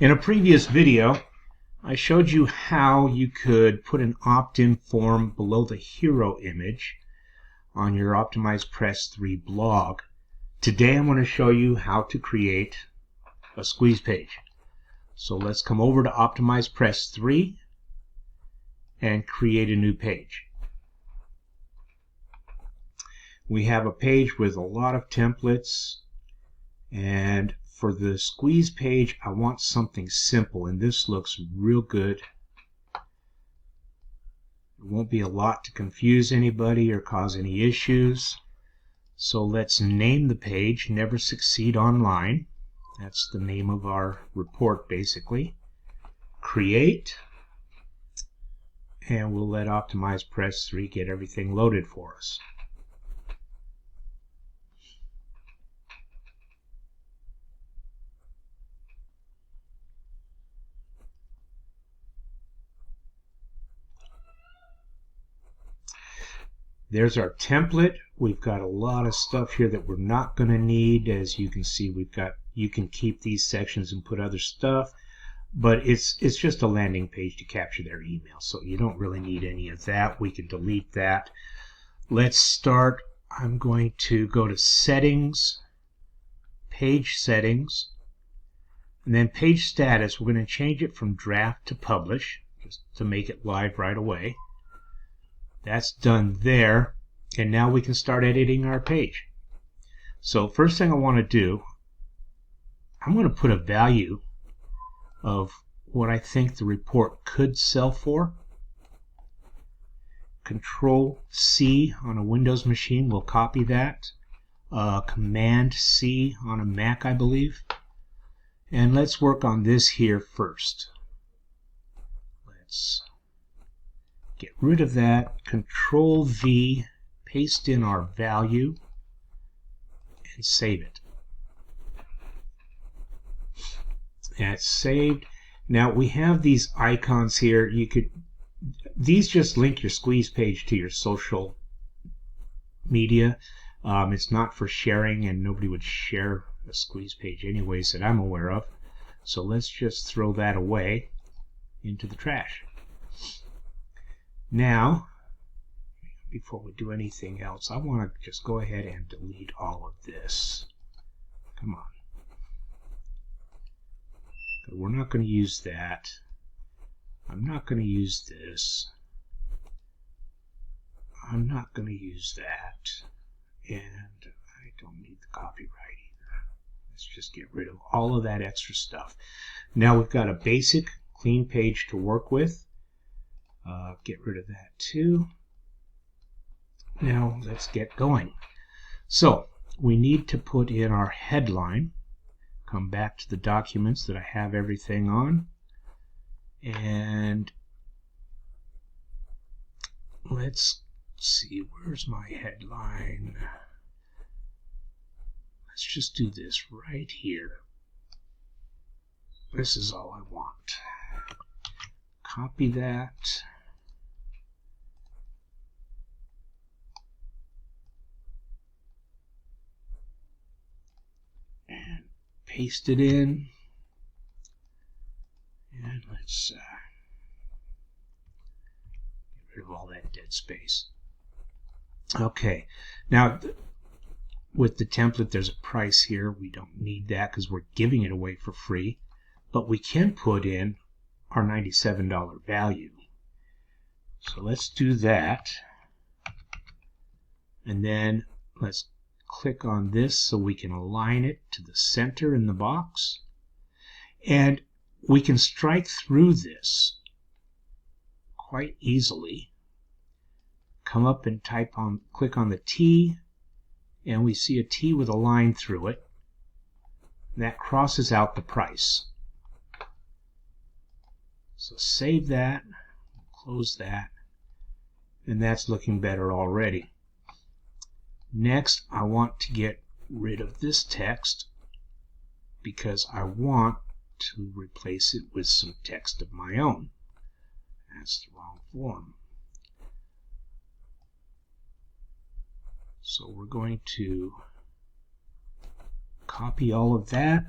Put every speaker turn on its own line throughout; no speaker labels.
In a previous video, I showed you how you could put an opt-in form below the hero image on your OptimizePress 3 blog. Today I'm going to show you how to create a squeeze page. So let's come over to OptimizePress 3 and create a new page. We have a page with a lot of templates, and for the squeeze page I want something simple, and this looks real good. It won't be a lot to confuse anybody or cause any issues. So let's name the page Never Succeed Online. That's the name of our report basically. Create, and we'll let OptimizePress 3 get everything loaded for us. There's our template. We've got a lot of stuff here that we're not going to need. As you can see, you can keep these sections and put other stuff, but it's just a landing page to capture their email, so you don't really need any of that. We can delete that. Let's start. I'm going to go to Settings, Page Settings, and then Page Status. We're going to change it from Draft to Publish, just to make it live right away. That's done there, and now we can start editing our page. So first thing I want to do, I'm going to put a value of what I think the report could sell for. Control C on a Windows machine will copy that. Command C on a Mac, I believe. And let's work on this here first. Let's get rid of that. Control V, paste in our value, and save it. That's saved. Now we have these icons here. These just link your squeeze page to your social media. It's not for sharing, and nobody would share a squeeze page anyways that I'm aware of. So let's just throw that away into the trash. Now, before we do anything else, I want to just go ahead and delete all of this. Come on. We're not going to use that. I'm not going to use this. I'm not going to use that. And I don't need the copyright either. Let's just get rid of all of that extra stuff. Now we've got a basic, clean page to work with. Get rid of that too. Now let's get going. So we need to put in our headline. Come back to the documents that I have everything on, and let's see, where's my headline? Let's just do this right here. This is all I want. Copy that. And paste it in, and let's get rid of all that dead space. Okay, now with the template there's a price here. We don't need that because we're giving it away for free, but we can put in our $97 value. So let's do that, and then let's click on this so we can align it to the center in the box, and we can strike through this quite easily. Come up and click on the T, and we see a T with a line through it. That crosses out the price. So save that, close that, and that's looking better already. Next, I want to get rid of this text because I want to replace it with some text of my own. That's the wrong form. So we're going to copy all of that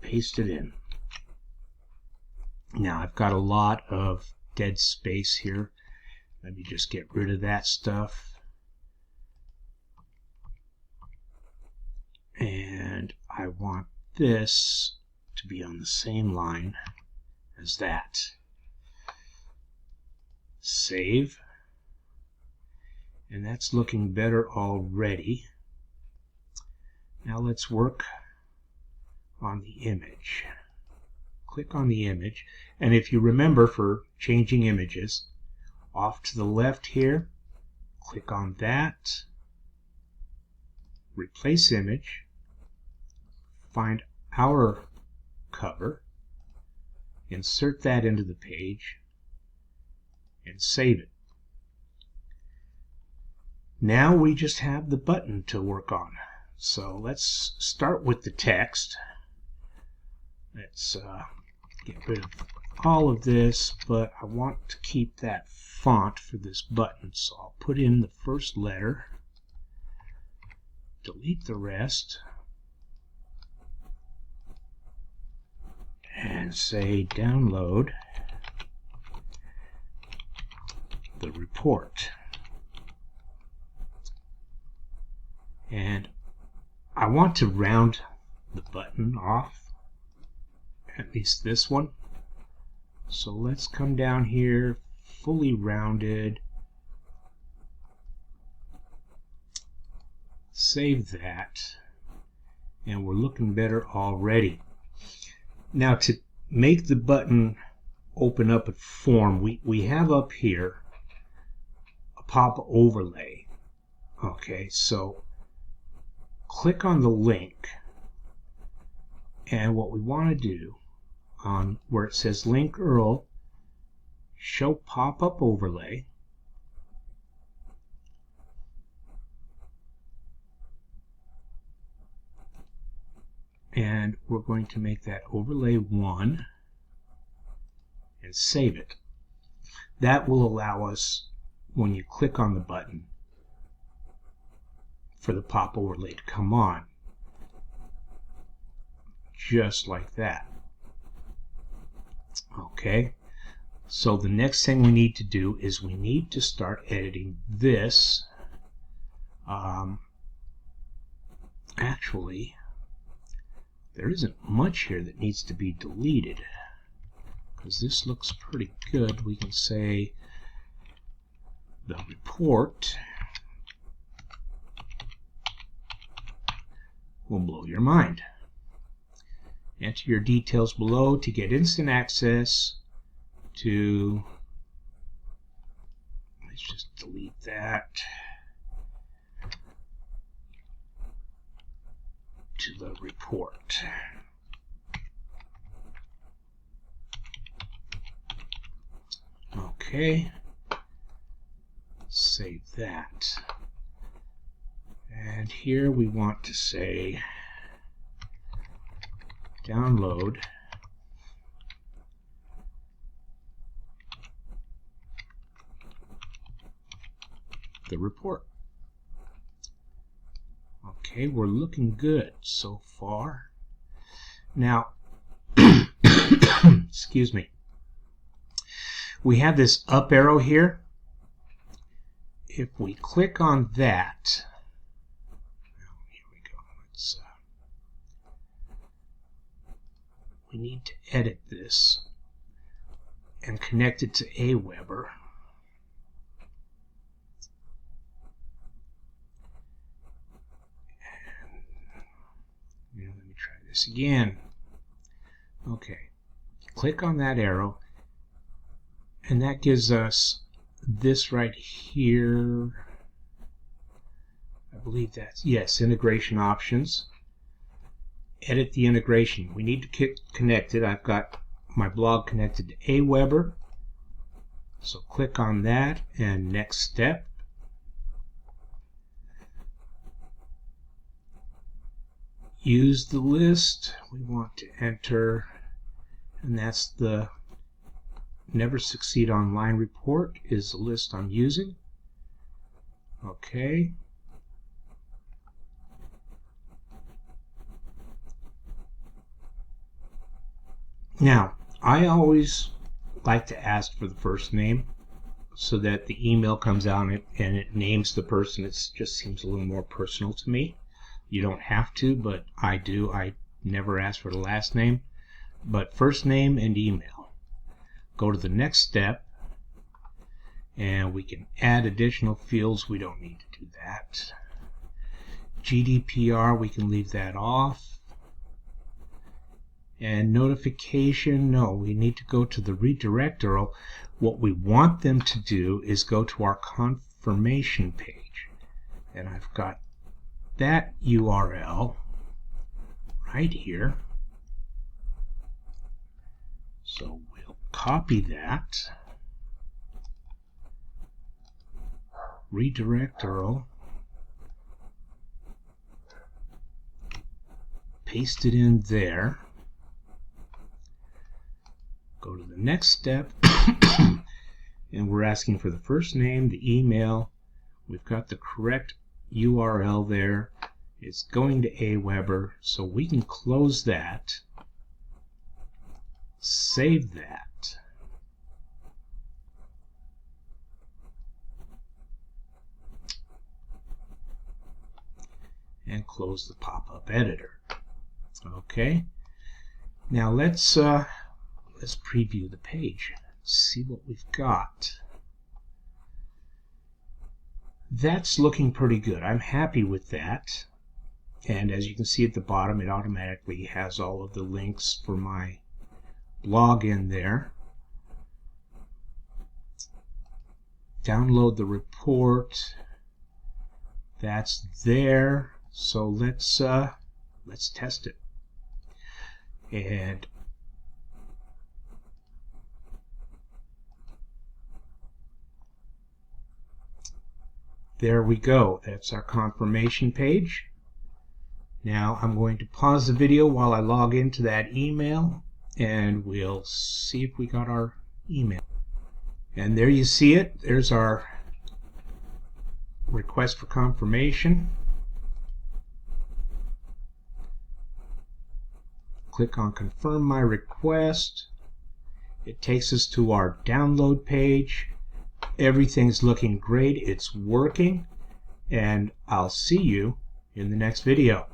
paste it in. Now I've got a lot of dead space here. Let me just get rid of that stuff. And I want this to be on the same line as that. Save. And that's looking better already. Now let's work on the image. Click on the image, and if you remember, for changing images, off to the left here, click on that, replace image, find our cover, insert that into the page, and save it. Now we just have the button to work on. So let's start with the text. Let's get rid of all of this, but I want to keep that font for this button, so I'll put in the first letter, delete the rest, and say download the report. And I want to round the button off, at least this one. So let's come down here, fully rounded, save that, and we're looking better already. Now to make the button open up and form, we have up here a pop overlay. Okay, so click on the link, and what we want to do on where it says link URL, show pop-up overlay, and we're going to make that overlay 1 and save it. That will allow us, when you click on the button, for the pop overlay to come on, just like that. Okay, so the next thing we need to do is we need to start editing this. Actually, there isn't much here that needs to be deleted, because this looks pretty good. We can say the report will blow your mind. Enter your details below to get instant access to, let's just delete that, to the report. Okay, save that. And here we want to say download the report. Okay, we're looking good so far. Now, excuse me, we have this up arrow here. If we click on that, here we go. We need to edit this and connect it to Aweber. Let me try this again. Okay, click on that arrow, and that gives us this right here. I believe that's, yes, integration options. Edit the integration. We need to get connected. I've got my blog connected to Aweber, so click on that and next step. Use the list we want to enter, and that's the Never Succeed Online report is the list I'm using. Okay. Now, I always like to ask for the first name so that the email comes out and it names the person. It just seems a little more personal to me. You don't have to, but I do. I never ask for the last name, but first name and email. Go to the next step, and we can add additional fields. We don't need to do that. GDPR, we can leave that off. And notification, no, we need to go to the redirect URL. What we want them to do is go to our confirmation page. And I've got that URL right here. So we'll copy that. Redirect URL. Paste it in there. Go to the next step, and we're asking for the first name, the email. We've got the correct URL there. It's going to Aweber, so we can close that, save that, and close the pop-up editor. Okay. Now let's preview the page, see what we've got. That's looking pretty good. I'm happy with that. And as you can see at the bottom, it automatically has all of the links for my blog in there. Download the report. That's there. So let's test it. And there we go. That's our confirmation page. Now I'm going to pause the video while I log into that email, and we'll see if we got our email. And there you see it. There's our request for confirmation. Click on confirm my request. It takes us to our download page. Everything's looking great. It's working. And I'll see you in the next video.